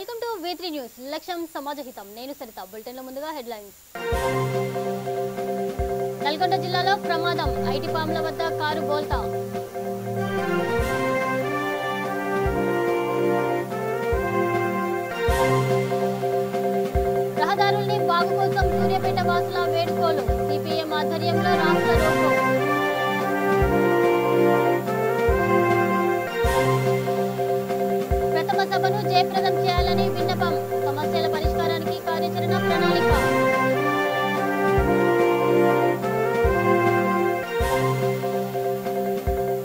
Welcome to V3 news. లక్ష్యం సమాజహితం. నేను Saritha. Bulletin లో ముందుగా హెడ్లైన్స్. నల్గొండ జిల్లాలో ప్రమాదం. ఐటీ పార్కుల వద్ద కారు బోల్తా. రహదారుల్ని బాగు కోసం సూర్యాపేట వాసుల వేడుకోలు. సిపిఎం ఆధ్వర్యంలో రాష్ట్ర రోకో. ప్రథమ సభను జయప్రదం చేయాలని విన్నపం. సమస్యల పరిష్కారానికి కార్యాచరణ ప్రణాళిక.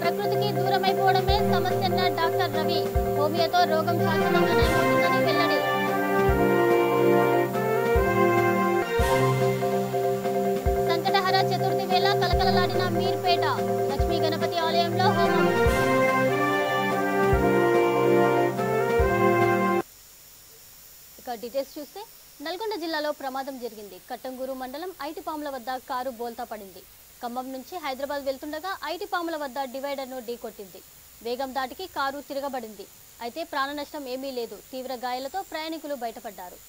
ప్రకృతికి దూరమైపోవడమే సమస్యన్న డాక్టర్ రవి. హోమియోతో రోగం శాశ్వతంగా నయమవుతుందని వెల్లడి. సంకటహర చతుర్థి వేళ కలకలలాడిన మీర్పేట. లక్ష్మీ గణపతి ఆలయంలో హోమం. డీటెయిల్స్ చూస్తే నల్గొండ జిల్లాలో ప్రమాదం జరిగింది. కట్టంగూరు మండలం ఐటీ పాముల వద్ద కారు బోల్తా పడింది. ఖమ్మం నుంచి హైదరాబాద్ వెళ్తుండగా ఐటీ పాముల వద్ద డివైడర్ను ఢీకొట్టింది. వేగం దాటికి కారు తిరగబడింది. అయితే ప్రాణ నష్టం ఏమీ లేదు. తీవ్ర గాయాలతో ప్రయాణికులు బయటపడ్డారు.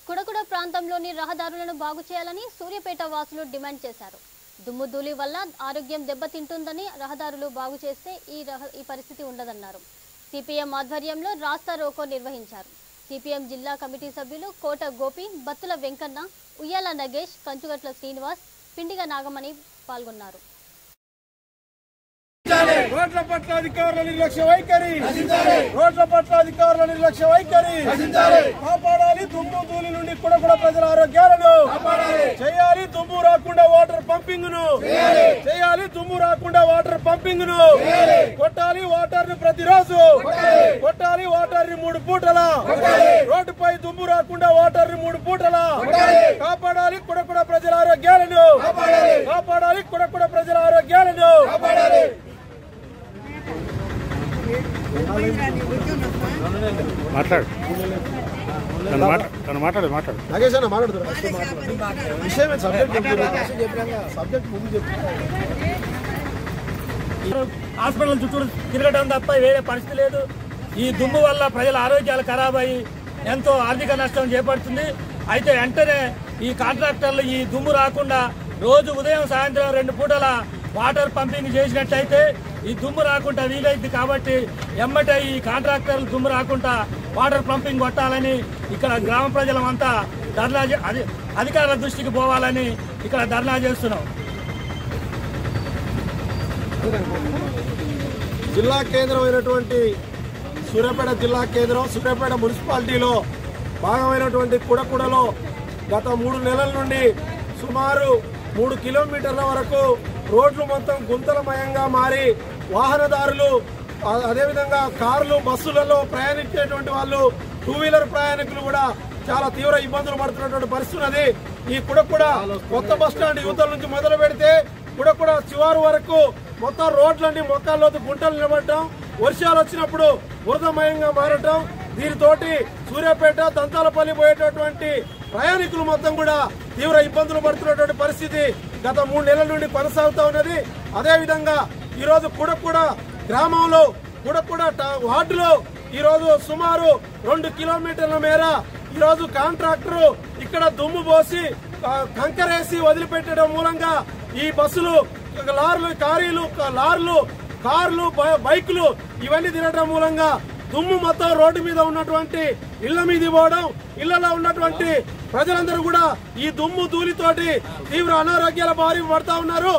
కుడకుడ ప్రాంతంలోని రహదారులను బాగు చేయాలని సూర్యాపేట వాసులు డిమాండ్ చేశారు. దుమ్ము ధూళి వల్ల ఆరోగ్యం దెబ్బతింటుందని, రహదారులు బాగు చేస్తే ఈ పరిస్థితి ఉండదన్నారు. సిపిఎం ఆధ్వర్యంలో రాస్తా రోకో నిర్వహించారు. సిపిఎం జిల్లా కమిటీ సభ్యులు కోట గోపి, బత్తుల వెంకన్న, ఉయ్యాల నగేష్, కంచుగట్ల శ్రీనివాస్, పిండిగ నాగమణి పాల్గొన్నారు. రోడ్ల పట్ల అధికారుల నిర్లక్ష్య వైఖరి, రోడ్ల పట్ల అధికారుల నిర్లక్ష్య వైఖరి కాపాడాలి. దుమ్ము ధూళి నుండి కుడకుడ ప్రజల ఆరోగ్యాలను చేయాలి. దుమ్ము రాకుండా వాటర్ పంపింగ్ ను చేయాలి. దుమ్ము రాకుండా వాటర్ పంపింగ్ ను కొట్టాలి. వాటర్ ను ప్రతిరోజు కొట్టాలి. వాటర్ ని 3 పూటల రోడ్డుపై దుమ్ము రాకుండా వాటర్ ని 3 పూటల కాపాడాలి. కుడకుడ ప్రజల ఆరోగ్యాలను కాపాడాలి. కుడకుడ ప్రజల ఆరోగ్యాలను మాట్లాడు నాగేష్ అన్న మాట్లాడుతున్నా. విషయం సబ్జెక్ట్ ముందు చెప్పు. హాస్పిటల్ చుట్టూ తిరగడం తప్ప వేరే పరిస్థితి లేదు. ఈ దుమ్ము వల్ల ప్రజల ఆరోగ్యాలు ఖరాబ్ అయ్యి ఎంతో ఆర్థిక నష్టం చేపడుతుంది. అయితే వెంటనే ఈ కాంట్రాక్టర్లు ఈ దుమ్ము రాకుండా రోజు ఉదయం సాయంత్రం 2 పూటల వాటర్ పంపింగ్ చేసినట్టయితే ఈ దుమ్ము రాకుండా వీలైంది. కాబట్టి ఎమ్మటే ఈ కాంట్రాక్టర్లు దుమ్ము రాకుండా వాటర్ పంపింగ్ కొట్టాలని ఇక్కడ గ్రామ ప్రజలమంతా ధర్నా అధికారుల దృష్టికి పోవాలని ఇక్కడ ధర్నా చేస్తున్నాం. జిల్లా కేంద్రమైనటువంటి సూర్యాపేట జిల్లా కేంద్రం, సూర్యాపేట మున్సిపాలిటీలో భాగమైనటువంటి కుడకుడలో గత 3 నెలల నుండి సుమారు 3 కిలోమీటర్ల వరకు రోడ్లు మొత్తం గుంతలమయంగా మారి వాహనదారులు, అదేవిధంగా కార్లు, బస్సులలో ప్రయాణించేటువంటి వాళ్ళు, 2 వీలర్ ప్రయాణికులు కూడా చాలా తీవ్ర ఇబ్బందులు పడుతున్నటువంటి పరిస్థితి ఉన్నది. ఈ కుడకుడ కొత్త బస్టాండ్ యువతల నుంచి మొదలు పెడితే కుడకుడ చివరి వరకు మొత్తం రోడ్లన్నీ మొక్కల్లోకి గుంటలు నిలబడటం, వర్షాలు వచ్చినప్పుడు బురదమయంగా మారటం, దీనితోటి సూర్యాపేట, దంతాలపల్లి పోయేటటువంటి ప్రయాణికులు మొత్తం కూడా తీవ్ర ఇబ్బందులు పడుతున్నటువంటి పరిస్థితి గత 3 నెలల నుండి కొనసాగుతూ ఉన్నది. అదేవిధంగా ఈరోజు కుడకుడ గ్రామంలో, కుడకుడ వార్డులో ఈరోజు సుమారు 2 కిలోమీటర్ల మేర ఈరోజు కాంట్రాక్టర్ ఇక్కడ దుమ్ము పోసి కంకరేసి వదిలిపెట్టడం మూలంగా ఈ బస్సులు, లారీలు, కార్లు, బైకులు ఇవన్నీ తినడం మూలంగా దుమ్ము మొత్తం రోడ్డు మీద ఉన్నటువంటి ఇళ్ల మీద పోవడం, ఇళ్లలో ఉన్నటువంటి ప్రజలందరూ కూడా ఈ దుమ్ము ధూళితోటి తీవ్ర అనారోగ్యాల బారి పడతా ఉన్నారు.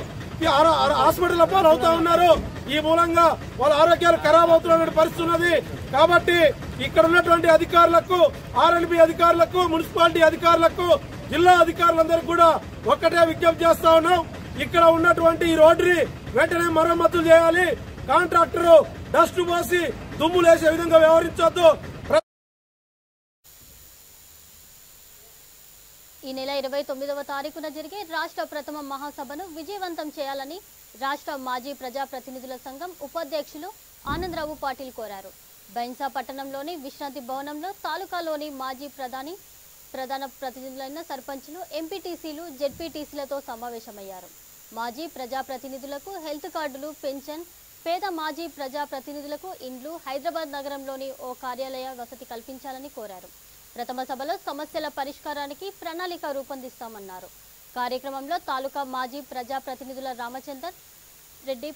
హాస్పిటల్ పాలవుతా ఉన్నారు. ఈ మూలంగా వాళ్ళ ఆరోగ్యాలు ఖరాబ్ అవుతున్న పరిస్థితి ఉన్నది. కాబట్టి ఇక్కడ ఉన్నటువంటి అధికారులకు, ఆర్ఎండ్బి అధికారులకు, మున్సిపాలిటీ అధికారులకు, జిల్లా అధికారులందరికీ కూడా ఒక్కటే విజ్ఞప్తి చేస్తా ఉన్నాం. ఇక్కడ ఉన్నటువంటి ఈ రోడ్డుని వెంటనే మరమ్మతులు చేయాలి. కాంట్రాక్టర్ డస్ట్ పోసి దుమ్ము లేసే విధంగా వ్యవహరించొద్దు. ఈ నెల 29వ తారీఖున జరిగే రాష్ట్ర ప్రథమ మహాసభను విజయవంతం చేయాలని రాష్ట్ర మాజీ ప్రజాప్రతినిధుల సంఘం ఉపాధ్యక్షులు ఆనందరావు పాటిల్ కోరారు. బైన్సా పట్టణంలోని విశ్రాంతి భవనంలో తాలూకాలోని మాజీ ప్రధాన ప్రతినిధులైన సర్పంచ్లు, ఎంపీటీసీలు, జెడ్పీటీసీలతో సమావేశమయ్యారు. మాజీ ప్రజాప్రతినిధులకు హెల్త్ కార్డులు, పెన్షన్, పేద మాజీ ప్రజాప్రతినిధులకు ఇండ్లు, హైదరాబాద్ నగరంలోని ఓ కార్యాలయ వసతి కల్పించాలని కోరారు. ప్రథమ సభలో సమస్యల పరిష్కారానికి ప్రణాళిక రూపొందిస్తామన్నారు. కార్యక్రమంలో తాలూకా మాజీ ప్రజాప్రతినిధుల రామచందర్ రెడ్డి,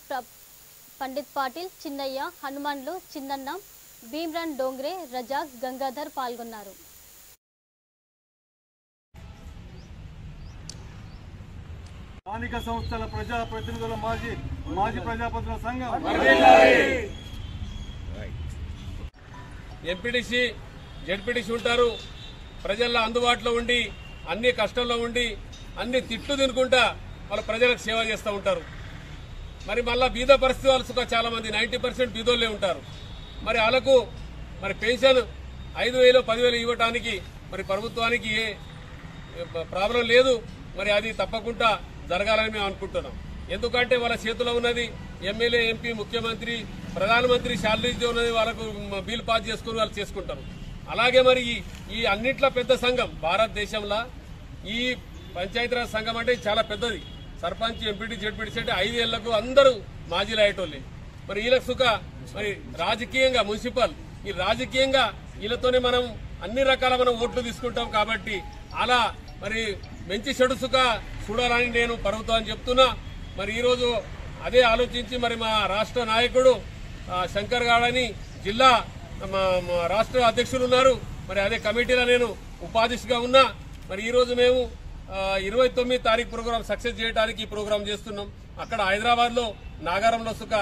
పండిత్ పాటిల్, చిన్నయ్య, హనుమాన్లు, చిన్నన్న, భీమ్రాన్ డోంగ్రే, రజాక్, గంగాధర్ పాల్గొన్నారు. స్థానిక సంస్థల ప్రజాప్రతినిధుల మాజీ ప్రజాప్రతినిధుల సంఘం ఎంపీటీసీ, జెడ్పీటీసీ ఉంటారు. ప్రజల్లో అందుబాటులో ఉండి అన్ని కష్టంలో ఉండి అన్ని తిట్లు తినుకుంటా వాళ్ళ ప్రజలకు సేవ చేస్తూ ఉంటారు. మరి మళ్ళా బీద పరిస్థితి వాళ్ళు చాలా మంది 90% బీదోళ్ళే ఉంటారు. మరి వాళ్ళకు మరి పెన్షన్ 5,000 10,000 ఇవ్వటానికి మరి ప్రభుత్వానికి ఏ ప్రాబ్లం లేదు. మరి అది తప్పకుండా జరగాలని మేము అనుకుంటున్నాం. ఎందుకంటే వాళ్ళ చేతిలో ఉన్నది ఎమ్మెల్యే, ఎంపీ, ముఖ్యమంత్రి, ప్రధానమంత్రి శాలరీస్ ఉన్నది. వాళ్ళకు బిల్ పాస్ చేసుకుని వాళ్ళు చేసుకుంటారు. అలాగే మరి ఈ అన్నిట్ల పెద్ద సంఘం భారతదేశంలో ఈ పంచాయతీరాజ్ సంఘం అంటే చాలా పెద్దది. సర్పంచ్, ఎంపీటీ, జెడ్పీటీసీ అంటే 5 ఏళ్లకు అందరూ మాజీలు అయ్యేటోళ్ళే. మరి వీళ్ళకి సుఖ మరి రాజకీయంగా మున్సిపల్ ఈ రాజకీయంగా వీళ్ళతోనే మనం అన్ని రకాల మనం ఓట్లు తీసుకుంటాం. కాబట్టి అలా మరి మంచి చెడు సుఖ చూడాలని నేను ప్రభుత్వాన్ని చెప్తున్నా. మరి ఈరోజు అదే ఆలోచించి మరి మా రాష్ట్ర నాయకుడు శంకర్ గాడని జిల్లా రాష్ట్ర అధ్యక్షులు ఉన్నారు. మరి అదే కమిటీలో నేను ఉపాధ్యక్షుగా ఉన్నా. మరి ఈరోజు మేము 29 తారీఖు ప్రోగ్రాం సక్సెస్ చేయడానికి ఈ ప్రోగ్రాం చేస్తున్నాం. అక్కడ హైదరాబాద్ లో నాగారంలో సుఖ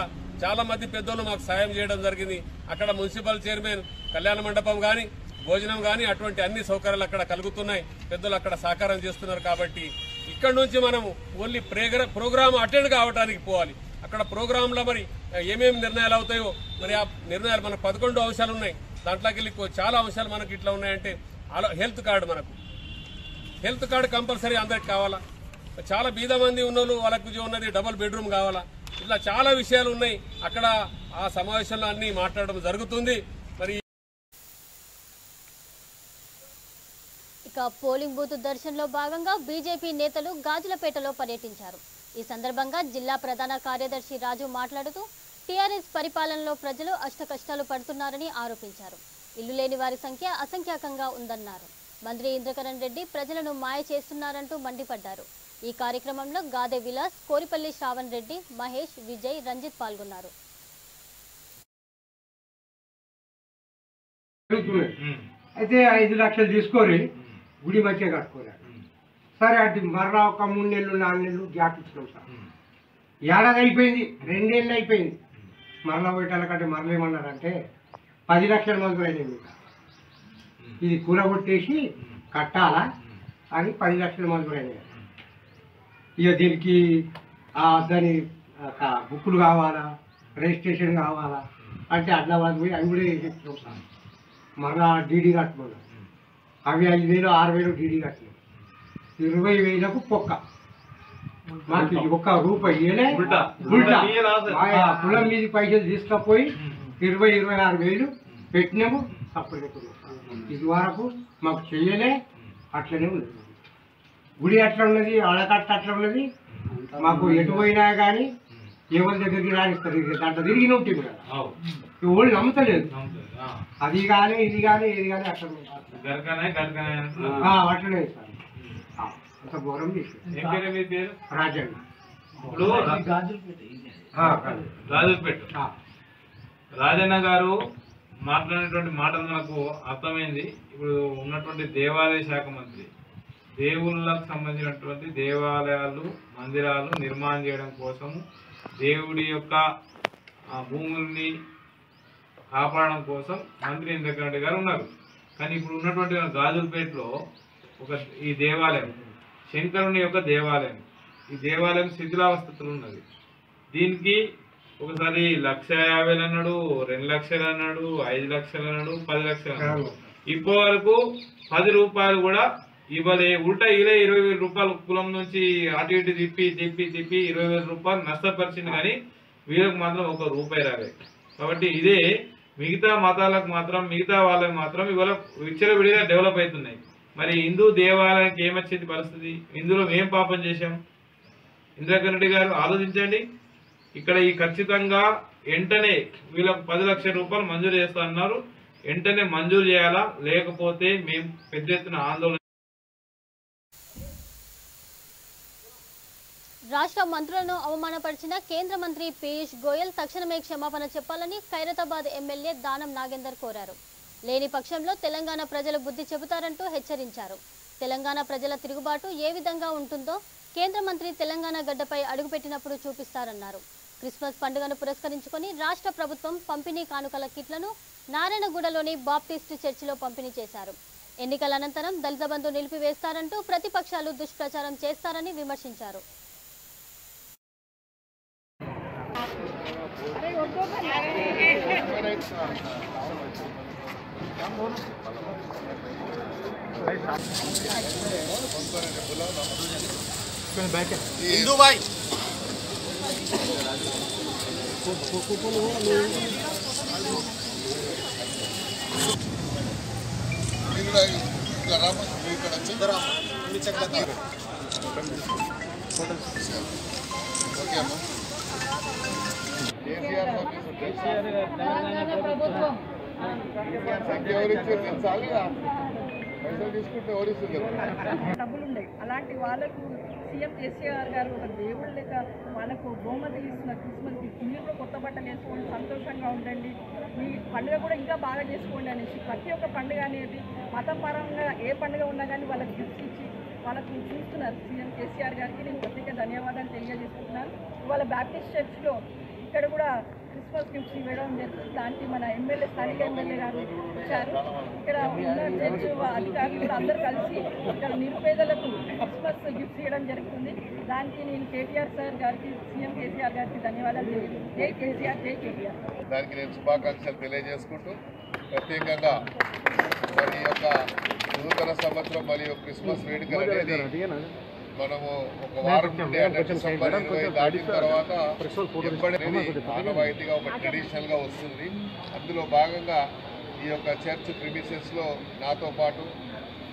చాలా మంది పెద్దలు మాకు సాయం చేయడం జరిగింది. అక్కడ మున్సిపల్ చైర్మన్ కళ్యాణ మండపం గాని, భోజనం గాని అటువంటి అన్ని సౌకర్యాలు అక్కడ కలుగుతున్నాయి. పెద్దలు అక్కడ సహకారం చేస్తున్నారు. కాబట్టి ఇక్కడ నుంచి మనము ఓన్లీ ప్రోగ్రామ్ అటెండ్ కావడానికి పోవాలి. అక్కడ ప్రోగ్రామ్ లో మరి ఏమేమి నిర్ణయాలు అవుతాయో మరి ఆ నిర్ణయాలు మనకు 11 అంశాలు ఉన్నాయి. దాంట్లోకి వెళ్ళి చాలా అంశాలు మనకి ఇట్లా ఉన్నాయంటే హెల్త్ కార్డు, మనకు హెల్త్ కార్డు కంపల్సరీ అందరికి కావాలా. చాలా బీద మంది ఉన్నోళ్ళు వాళ్ళకు ఉన్నది డబుల్ బెడ్రూమ్ కావాలా. ఇట్లా చాలా విషయాలు ఉన్నాయి. అక్కడ ఆ సమావేశంలో అన్ని మాట్లాడడం జరుగుతుంది. మరి ఇక పోలింగ్ బూత్ దర్శనంలో భాగంగా బీజేపీ నేతలు గాజులపేటలో పర్యటించారు. ఈ సందర్భంగా జిల్లా ప్రధాన కార్యదర్శి రాజు మాట్లాడుతూ టీఆర్ఎస్ పరిపాలనలో ప్రజలు అష్టకష్టాలు పడుతున్నారని ఆరోపించారు. ఇల్లు లేని వారి సంఖ్య అసంఖ్యాకంగా ఉందన్నారు. మంత్రి ఇంద్రకరణ్ రెడ్డి ప్రజలను మాయ చేస్తున్నారంటూ మండిపడ్డారు. ఈ కార్యక్రమంలో గాదే విలాస్, కోరిపల్లి శ్రావణ్ రెడ్డి, మహేష్, విజయ్, రంజిత్ పాల్గొన్నారు. అయితే 5 లక్షలు తీసుకొని గుడి మంచిగా కట్టుకోలేదు. సరే అది మరలా ఒక 3 నెలలు 4 నెలలు గ్యాప్ ఇచ్చినాం సార్. ఏడాది అయిపోయింది, 2 ఏళ్ళు అయిపోయింది. మరలా పోయేటాలకంటే మరలేమన్నారంటే 10 లక్షల మందులు అయినాయి. ఇది కూలగొట్టేసి కట్టాలా అని 10 లక్షల మందులు అయినాయి. ఇక దీనికి దాని బుక్కులు కావాలా, రిజిస్ట్రేషన్ కావాలా అంటే అడ్లాబాద్ పోయి అవి కూడా వేసేస్తున్నాం సార్. మరలా డీడీ కట్టుకున్నాం. అవి 5,000 6,000 డీడీ కట్టినాం. 20,000కు పొక్క. మాకు ₹1 కులం మీద పైసలు తీసుకపోయి 20,000-26,000 పెట్టినాము. తప్పలేకున్నాం. ఇది వరకు మాకు చెయ్యలే. అట్లనే ఉంది. గుడి అట్లా ఉన్నది, ఆడకట్ట అట్లా ఉన్నది. మాకు ఎటు పోయినా కానీ ఎవరి దగ్గరికి రానిస్తారు. దాంట్లో తిరిగి ఉంటుంది కదా, ఎవరు నమ్ముతలేదు. అది కానీ ఇది కానీ ఏది కానీ అట్లా అట్లనే సార్. అంత ఘోరం చేసి రాజన్న రాజన్న గారు మాట్లాడినటువంటి మాటలు మనకు అర్థమైంది. ఇప్పుడు ఉన్నటువంటి దేవాలయ శాఖ మంత్రి దేవుళ్ళకు సంబంధించినటువంటి దేవాలయాలు, మందిరాలు నిర్మాణం చేయడం కోసం దేవుడి యొక్క భూముల్ని కాపాడడం కోసం మంత్రి ఇంద్రకరణ్ రెడ్డి గారు ఉన్నారు. కానీ ఇప్పుడు ఉన్నటువంటి గాజులపేటలో ఈ దేవాలయం శంకరుని యొక్క దేవాలయం. ఈ దేవాలయం శిథిలావస్థలో ఉన్నది. దీనికి ఒకసారి 1,50,000 అన్నాడు, 2 లక్షలు అన్నాడు, 5 లక్షలు అన్నాడు, 10 లక్షలు అన్నాడు. ఇప్పటి వరకు 10 రూపాయలు కూడా ఇవ్వలే. ఉల్టా ఇలా 20,000 రూపాయలు కులం నుంచి అటు ఇటు తిప్పి 20,000 రూపాయలు నష్టపరిచింది. కానీ వీళ్ళకి మాత్రం 1 రూపాయి రాలేదు. కాబట్టి ఇదే మిగతా మతాలకు మాత్రం, మిగతా వాళ్ళకి మాత్రం ఇవాళ విచ్చలవిడిగా డెవలప్ అవుతున్నాయి. మరి హిందూ దేవాలయానికి ఏమొచ్చింది పరిస్థితి? ఇందులో ఏం పాపం చేశాం? ఇంద్రకరణ్ రెడ్డి గారు ఆలోచించండి. ఇక్కడ ఈ ఖచ్చితంగా వెంటనే వీళ్ళకు 10 లక్షల రూపాయలు మంజూరు చేస్తా అన్నారు. వెంటనే మంజూరు చేయాలా, లేకపోతే మేము పెద్ద ఎత్తున ఆందోళన. రాష్ట్ర మంత్రులను అవమానపరిచిన కేంద్ర మంత్రి పీయూష్ గోయల్ తక్షణమే క్షమాపణ చెప్పాలని ఖైరతాబాద్ ఎమ్మెల్యే దానం నాగేందర్ కోరారు. లేని పక్షంలో తెలంగాణ ప్రజలు బుద్ధి చెబుతారంటూ హెచ్చరించారు. తెలంగాణ ప్రజల తిరుగుబాటు ఏ విధంగా ఉంటుందో కేంద్ర మంత్రి తెలంగాణ గడ్డపై అడుగుపెట్టినప్పుడు చూపిస్తారన్నారు. క్రిస్మస్ పండుగను పురస్కరించుకొని రాష్ట్ర ప్రభుత్వం పంపిణీ కానుకల కిట్లను నారాయణగూడలోని బాప్టిస్ట్ చర్చిలో పంపిణీ చేశారు. ఎన్నికల అనంతరం దళిత బంధు నిలిపివేస్తారంటూ ప్రతిపక్షాలు దుష్ప్రచారం చేస్తారని విమర్శించారు. हिंदू भाई డబ్బులు ఉన్నాయి. అలాంటి వాళ్ళకు సీఎం కేసీఆర్ గారు ఒక దేవుళ్ళ లెక్క వాళ్ళకు బహుమతులు ఇస్తున్నారు. క్రిస్మస్కి మీరు కూడా కొత్త బట్టలు వేసుకోండి, సంతోషంగా ఉండండి, మీ పండుగ కూడా ఇంకా బాగా చేసుకోండి అనేసి ప్రతి ఒక్క పండుగ అనేది మతపరంగా ఏ పండుగ ఉన్నా కానీ వాళ్ళకి గిఫ్ట్ ఇచ్చి వాళ్ళకు చూస్తున్నారు. సీఎం కేసీఆర్ గారికి నేను ప్రత్యేక ధన్యవాదాలు తెలియజేస్తున్నాను. ఇవాళ బాప్టిస్ట్ చర్చ్లో ఇక్కడ కూడా క్రిస్మస్ గిఫ్ట్స్ ఇవ్వడం జరుగుతుంది. దానికి మన ఎమ్మెల్యే, స్థానిక ఎమ్మెల్యే గారు వచ్చారు. ఇక్కడ ఉన్న చర్చ్ అధికారులు కూడా అందరూ కలిసి ఇక్కడ నిరుపేదలకు క్రిస్మస్ గిఫ్ట్స్ ఇవ్వడం జరుగుతుంది. దానికి నేను కేటీఆర్ సార్ గారికి, సీఎం కేసీఆర్ గారికి ధన్యవాదాలు తెలియజేస్తాను. జై కేసీఆర్, జై కేటీఆర్. దానికి నేను శుభాకాంక్షలు తెలియజేసుకుంటూ ప్రత్యేకంగా మరి యొక్క నూతన సంవత్సరం మరియు క్రిస్మస్ వేడుకలు అనేది మనము ఒక వారం నుండి డిసెంబర్ 20 దాటిన తర్వాత ఎప్పటికీ ఆనవాయితీగా ఒక ట్రెడిషనల్గా వస్తుంది. అందులో భాగంగా ఈ యొక్క చర్చ్ ప్రిమిసెస్లో నాతో పాటు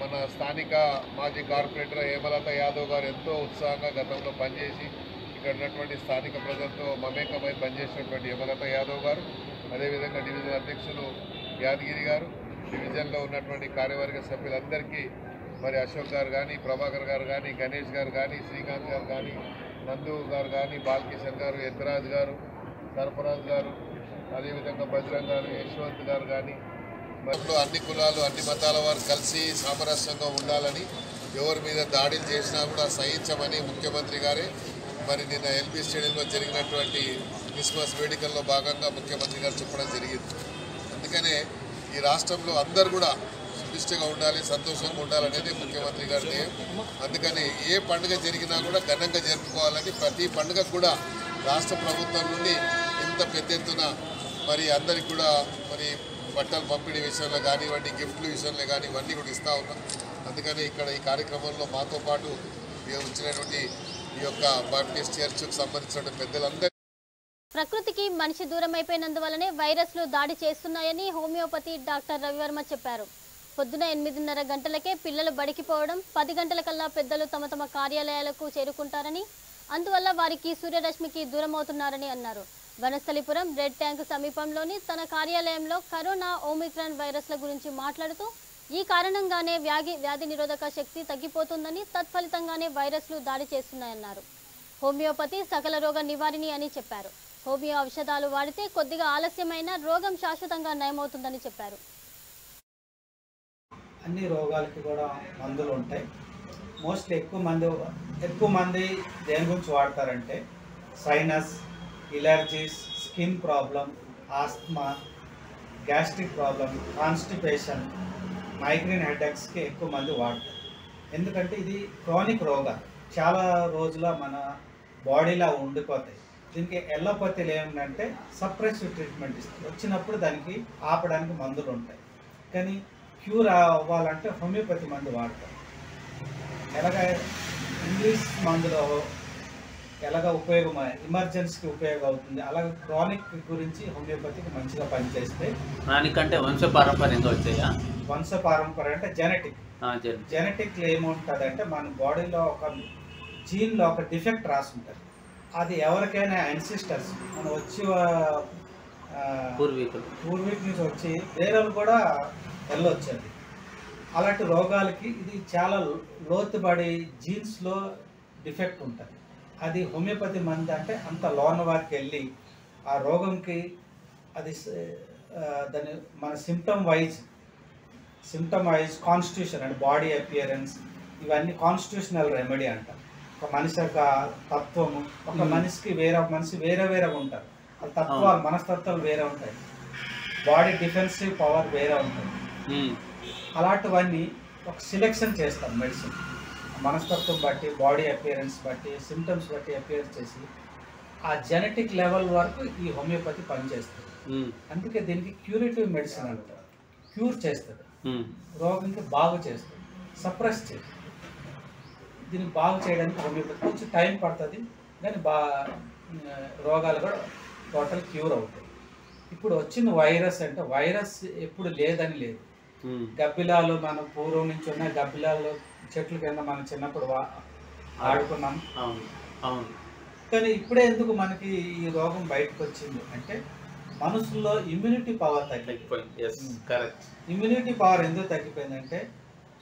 మన స్థానిక మాజీ కార్పొరేటర్ హేమలత యాదవ్ గారు ఎంతో ఉత్సాహంగా గతంలో పనిచేసి ఇక్కడ ఉన్నటువంటి స్థానిక ప్రజలతో మమేకమై పనిచేసినటువంటి హేమలత యాదవ్ గారు, అదేవిధంగా డివిజన్ అధ్యక్షులు యాదగిరి గారు, డివిజన్లో ఉన్నటువంటి కార్యవర్గ సభ్యులందరికీ మరి అశోక్ గారు కానీ, ప్రభాకర్ గారు కానీ, గణేష్ గారు కానీ, శ్రీకాంత్ గారు కానీ, నందు గారు కానీ, బాలకిషన్ గారు, యత్రాజ్ గారు, సర్ఫరాజ్ గారు, అదేవిధంగా బజరంగ్ గారు, యశ్వంత్ గారు కానీ, మరి అన్ని కులాలు అన్ని మతాల వారు కలిసి సామరస్యంగా ఉండాలని, ఎవరి మీద దాడులు చేసినా కూడా సహించమని ముఖ్యమంత్రి గారే మరి నిన్న ఎల్బీ స్టేడియంలో జరిగినటువంటి క్రిస్మస్ వేడుకల్లో భాగంగా ముఖ్యమంత్రి గారు చెప్పడం జరిగింది. అందుకనే ఈ రాష్ట్రంలో అందరూ కూడా సుభిష్టంగా ఉండాలి, సంతోషంగా ఉండాలనేది ముఖ్యమంత్రి గారి ధ్యేయం. అందుకని ఏ పండుగ జరిగినా కూడా ఘనంగా జరుపుకోవాలని ప్రతి పండుగకు కూడా రాష్ట్ర ప్రభుత్వం నుండి ఇంత పెద్ద ఎత్తున మరి అందరికి కూడా మరి బట్టలు పంపిణీ విషయంలో కానివ్వండి, గిఫ్ట్ల విషయంలో కానీ ఇవన్నీ కూడా ఇస్తూ ఉన్నాం. అందుకని ఇక్కడ ఈ కార్యక్రమంలో మాతో పాటు వచ్చినటువంటి ఈ యొక్క బాప్టిస్ట్ చర్చ్కు సంబంధించిన పెద్దలందరూ ప్రకృతికి మనిషి దూరం అయిపోయినందువల్లనే వైరస్లు దాడి చేస్తున్నాయని హోమియోపతి డాక్టర్ రవివర్మ చెప్పారు. పొద్దున 8:30 గంటలకే పిల్లలు బడికిపోవడం, 10 గంటలకల్లా పెద్దలు తమ తమ కార్యాలయాలకు చేరుకుంటారని, అందువల్ల వారికి సూర్యరశ్మికి దూరం అవుతున్నారని అన్నారు. వనస్థలిపురం రెడ్ ట్యాంక్ సమీపంలోని తన కార్యాలయంలో కరోనా, ఓమిక్రాన్ వైరస్ల గురించి మాట్లాడుతూ ఈ కారణంగానే వ్యాధి నిరోధక శక్తి తగ్గిపోతుందని, తత్ఫలితంగానే వైరస్లు దాడి చేస్తున్నాయన్నారు. హోమియోపతి సకల రోగ నివారిణి అని చెప్పారు. హోమియో ఔషధాలు వాడితే కొద్దిగా ఆలస్యమైన రోగం శాశ్వతంగా నయమవుతుందని చెప్పారు. అన్ని రోగాలకి కూడా మందులు ఉంటాయి. మోస్ట్లీ ఎక్కువ మంది దేని గురించి వాడతారంటే sinus, allergies, skin problem, asthma, gastric problem, constipation, migraine హెడేక్స్కి ఎక్కువ మంది వాడతారు. ఎందుకంటే ఇది క్రానిక్ రోగాలు. చాలా రోజుల మన బాడీలో ఉండిపోతాయి. దీనికి ఎల్లోపతిలో ఏమిటంటే సప్రెసివ్ ట్రీట్మెంట్ ఇస్తుంది. వచ్చినప్పుడు దానికి ఆపడానికి మందులు ఉంటాయి. కానీ క్యూర్ అవ్వాలంటే హోమియోపతి మందు వాడతాం. ఎలాగ ఇంగ్లీష్ మందులో ఎలాగ ఉపయోగం ఎమర్జెన్సీకి ఉపయోగం అవుతుంది, అలాగే క్రానిక్ గురించి హోమియోపతికి మంచిగా పనిచేస్తే. దానికంటే వంశపారంపర్యంగా వచ్చాయా? వంశపారంపర్యం అంటే జెనెటిక్లో ఏముంటుంది అంటే మన బాడీలో ఒక జీన్లో ఒక డిఫెక్ట్ రాసి ఉంటుంది. అది ఎవరికైనా యాన్సిస్టర్స్ మనం వచ్చి పూర్వీకుల నుంచి వచ్చి వేరే కూడా వెళ్ళొచ్చండి. అలాంటి రోగాలకి ఇది చాలా లోతుబడి జీన్స్లో డిఫెక్ట్ ఉంటుంది. అది హోమియోపతి మందు అంటే అంత లోన వారికి వెళ్ళి ఆ రోగంకి అది దాని మన సిమ్టమ్ వైజ్ కాన్స్టిట్యూషన్ అంటే బాడీ అపియరెన్స్ ఇవన్నీ కాన్స్టిట్యూషనల్ రెమెడీ అంటారు. ఒక మనిషి యొక్క తత్వము, ఒక మనిషికి మనిషి వేరే ఉంటారు. ఆ తత్వాలు మనస్తత్వాలు వేరే ఉంటాయి, బాడీ డిఫెన్సివ్ పవర్ వేరే ఉంటుంది. అలాంటివన్నీ ఒక సెలెక్షన్ చేస్తాం మెడిసిన్ మనస్తత్వం బట్టి, బాడీ అపియరెన్స్ బట్టి, సిమ్టమ్స్ బట్టి అపియర్ చేసి ఆ జెనెటిక్ లెవెల్ వరకు ఈ హోమియోపతి పనిచేస్తుంది. అందుకే దీనికి క్యూరేటివ్ మెడిసిన్ అంటారు. క్యూర్ చేస్తుంది, రోగంకి బాగు చేస్తుంది, సప్రెస్ చేస్తుంది. దీన్ని బాగు చేయడానికి హోమియోపతి కొంచెం టైం పడుతుంది, కానీ రోగాలు కూడా టోటల్ క్యూర్ అవుతాయి. ఇప్పుడు వచ్చిన వైరస్ అంటే వైరస్ ఎప్పుడు లేదని లేదు. గబ్బిలాలు మన పూర్వం నుంచి ఉన్న గబ్బిలాలు చెట్ల కింద మనం చిన్నప్పుడు ఆడుకున్నాం. కానీ ఇప్పుడే ఎందుకు మనకి ఈ రోగం బయటకు వచ్చింది అంటే మనుషుల్లో ఇమ్యూనిటీ పవర్ తగ్గిపోయింది. ఇమ్యూనిటీ పవర్ ఎందుకు తగ్గిపోయిందంటే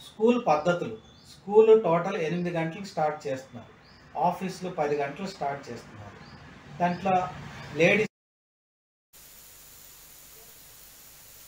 స్కూల్ పద్ధతులు. స్కూల్ టోటల్ 8 గంటలకు స్టార్ట్ చేస్తున్నారు, ఆఫీసులు 10 గంటలు స్టార్ట్ చేస్తున్నారు. దాంట్లో ladies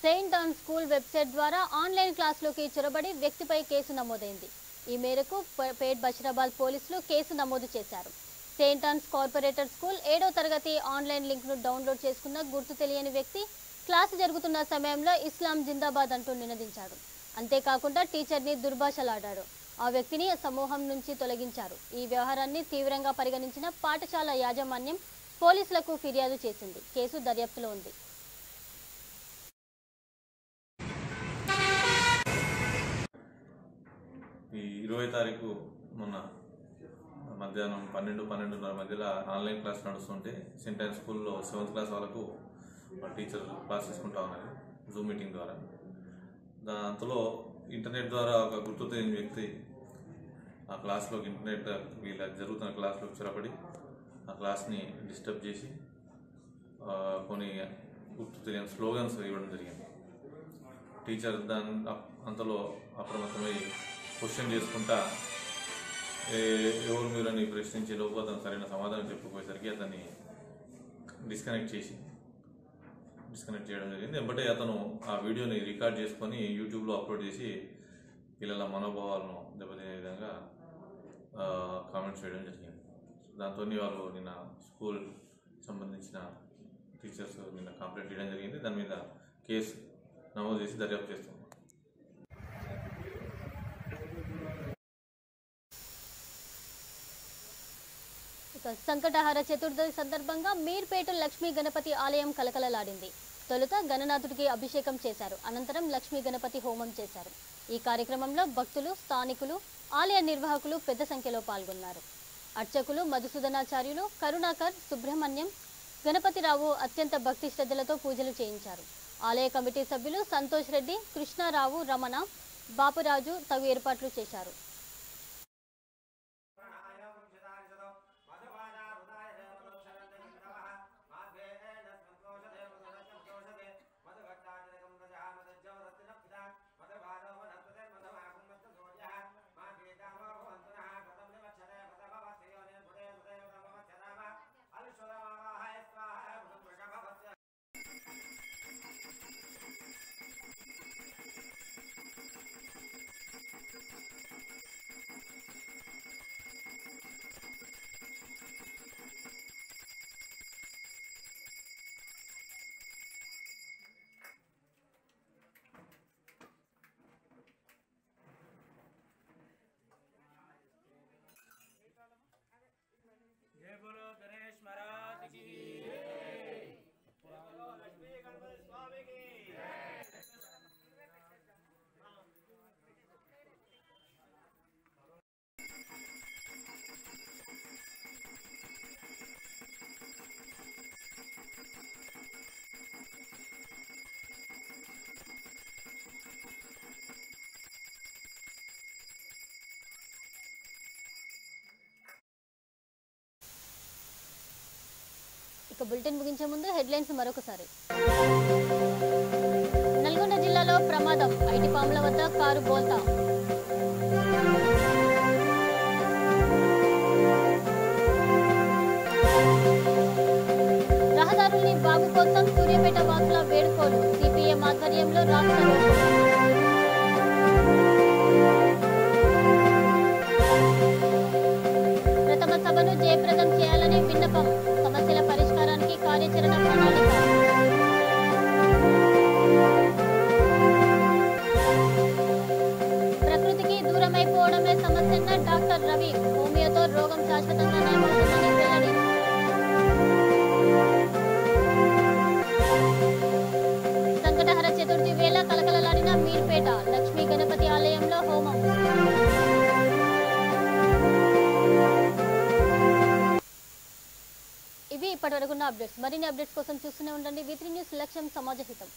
Saint on school website ద్వారా ఆన్లైన్ క్లాసులోకి చొరబడి వ్యక్తిపై కేసు నమోదైంది. ఈ మేరకు పేట్ బషీరాబాద్ పోలీసులు కేసు నమోదు చేశారు. సెయింట్ ఆన్స్ కార్పొరేటర్ స్కూల్ 7వ తరగతి ఆన్లైన్ లింక్ను డౌన్లోడ్ చేసుకున్న గుర్తు తెలియని వ్యక్తి క్లాసు జరుగుతున్న సమయంలో ఇస్లాం జిందాబాద్ అంటూ నినదించాడు. అంతేకాకుండా టీచర్ని దుర్భాషలాడాడు. ఆ వ్యక్తిని సమూహం నుంచి తొలగించారు. ఈ వ్యవహారాన్ని తీవ్రంగా పరిగణించిన పాఠశాల యాజమాన్యం పోలీసులకు ఫిర్యాదు చేసింది. కేసు దర్యాప్తులో ఉంది. ఈ 20వ తారీఖు మొన్న మధ్యాహ్నం 12-12:30 మధ్యలో ఆన్లైన్ క్లాస్ నడుస్తుంటే సెయింట్ ఆన్స్ స్కూల్లో 7th క్లాస్ వాళ్ళకు టీచర్ క్లాస్ తీసుకుంటా ఉన్నారు జూమ్ మీటింగ్ ద్వారా. దాంతో ఇంటర్నెట్ ద్వారా ఒక గుర్తు తెలియని వ్యక్తి ఆ క్లాస్లోకి ఇంటర్నెట్ వీళ్ళ జరుగుతున్న క్లాస్లోకి చొరబడి ఆ క్లాస్ని డిస్టర్బ్ చేసి కొన్ని గుర్తు తెలియని స్లోగన్స్ ఇవ్వడం జరిగింది. టీచర్ అంతలో అప్రమత్తమై క్వశ్చన్ చేసుకుంటా ఎవరు మీరు అని ప్రశ్నించే లోపు అతను సరైన సమాధానం చెప్పకపోయేసరికి అతన్ని డిస్కనెక్ట్ చేయడం జరిగింది. వెంబడే అతను ఆ వీడియోని రికార్డ్ చేసుకొని యూట్యూబ్లో అప్లోడ్ చేసి పిల్లల మనోభావాలను దెబ్బతినే విధంగా కామెంట్స్ చేయడం జరిగింది. దాంతో వాళ్ళు నిన్న స్కూల్ సంబంధించిన టీచర్స్ నిన్న కంప్లైంట్ చేయడం జరిగింది. దాని మీద కేసు నమోదు చేసి దర్యాప్తు చేస్తున్నాం. సంకటహార చతుర్దశి సందర్భంగా మీర్పేట లక్ష్మీ గణపతి ఆలయం కలకలలాడింది. తొలుత గణనాథుడికి అభిషేకం చేశారు. అనంతరం లక్ష్మీ గణపతి హోమం చేశారు. ఈ కార్యక్రమంలో భక్తులు, స్థానికులు, ఆలయ నిర్వాహకులు పెద్ద సంఖ్యలో పాల్గొన్నారు. అర్చకులు మధుసూదనాచార్యులు, కరుణాకర్, సుబ్రహ్మణ్యం, గణపతిరావు అత్యంత భక్తి శ్రద్ధలతో పూజలు చేయించారు. ఆలయ కమిటీ సభ్యులు సంతోష్ రెడ్డి, కృష్ణారావు, రమణ, బాపురాజు తగు ఏర్పాట్లు చేశారు. ఇక బులెటిన్ ముగించే ముందు హెడ్లైన్స్ మరొకసారి. నల్గొండ జిల్లాలో ప్రమాదం, ఐటీ పాముల వద్ద కారు బోల్తా. రహదారుల్ని బాగు కోసం సూర్యాపేట వాసుల వేడుకోలు, సిపిఎం ఆధ్వర్యంలో రాష్ట్ర రోడ్డు. ప్రథమ సభను జయప్రదం చేయాలని విన్నపం, సమస్యల పరిష్కారానికి కార్యాచరణ ప్రణాళిక. ప్రకృతికి దూరమైపోవడమే సమస్యన్న డాక్టర్ రవి, హోమియోతో రోగం శాశ్వతంగా నయమవుతుందని వెల్లడి. సంకటహర చతుర్థి వేళ కలకలలాడిన మీర్పేట, లక్ష్మీ గణపతి ఆలయంలో హోమం. ఇవి ఇప్పటివరకున్న అప్డేట్స్. మరిన్ని అప్డేట్స్ కోసం చూస్తూనే ఉండండి V3 న్యూస్, లక్ష్యం సమాజ హితం.